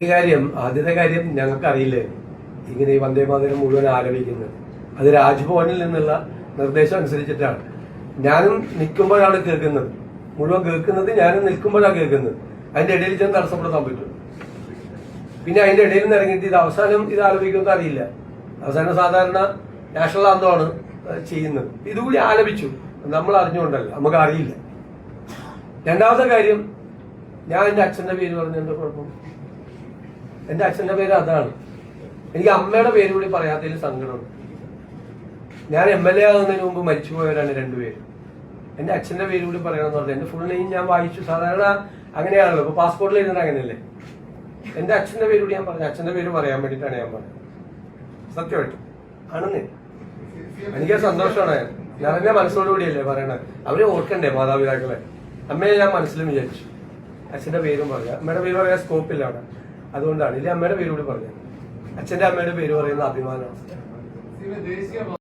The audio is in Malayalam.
ആദ്യത്തെ കാര്യം ഞങ്ങൾക്കറിയില്ലേ ഇങ്ങനെ ഈ വന്ദേമാതരം മുഴുവൻ ആലപിക്കുന്നത്. അത് രാജ്ഭവനിൽ നിന്നുള്ള നിർദ്ദേശം അനുസരിച്ചിട്ടാണ്. ഞാനും നിൽക്കുമ്പോഴാണ് കേൾക്കുന്നത്, മുഴുവൻ കേൾക്കുന്നത് ഞാനും നിൽക്കുമ്പോഴാണ് കേൾക്കുന്നത്. അതിന്റെ ഇടയിൽ ചെന്ന് തടസ്സപ്പെടുത്താൻ പറ്റും. പിന്നെ അതിന്റെ ഇടയിൽ നിന്ന് ഇറങ്ങിയിട്ട് ഇത് അവസാനം ഇത് ആലപിക്കുന്നത് അറിയില്ല. അവസാനം സാധാരണ നാഷണൽ ആന്തമാണ് ചെയ്യുന്നത്. ഇതുകൂടി ആലപിച്ചു, നമ്മൾ അറിഞ്ഞുകൊണ്ടല്ല, നമുക്ക് അറിയില്ല. രണ്ടാമത്തെ കാര്യം, ഞാൻ എന്റെ അച്ഛന്റെ പേര് പറഞ്ഞു. എന്താ കുഴപ്പം? എന്റെ അച്ഛന്റെ പേര് അതാണ്. എനിക്ക് അമ്മയുടെ പേര് കൂടി പറയാത്തതിൽ സങ്കടമുണ്ട്. ഞാൻ MLA ആകുന്നതിന് മുമ്പ് മരിച്ചുപോയവരാണ് രണ്ടുപേരും. എന്റെ അച്ഛന്റെ പേര് കൂടി പറയണമെന്ന് പറഞ്ഞു. എന്റെ ഫുൾ നെയിം ഞാൻ വായിച്ചു. സാധാരണ അങ്ങനെയാണല്ലോ, ഇപ്പൊ പാസ്പോർട്ടിൽ എഴുതുന്നത് അങ്ങനെയല്ലേ. എന്റെ അച്ഛന്റെ പേര് കൂടി ഞാൻ പറഞ്ഞു. അച്ഛന്റെ പേര് പറയാൻ വേണ്ടിയിട്ടാണ് ഞാൻ പറഞ്ഞത്. സത്യമായിട്ടും ആണെന്ന് എനിക്ക് സന്തോഷമാണ്. നിറഞ്ഞ മനസ്സോടുകൂടിയല്ലേ പറയണത്. അവരെ ഓർക്കണ്ടേ മാതാപിതാക്കളെ. അമ്മയെ ഞാൻ മനസ്സിലും വിചാരിച്ചു. അച്ഛന്റെ പേരും പറഞ്ഞു. അമ്മയുടെ പേര് പറയാൻ സ്കോപ്പില്ല അവിടെ. അതുകൊണ്ടാണ്. ഇല്ല, അമ്മയുടെ പേര് കൂടി പറഞ്ഞത്. അച്ഛന്റെ അമ്മയുടെ പേര് പറയുന്ന അഭിമാനമാണ്.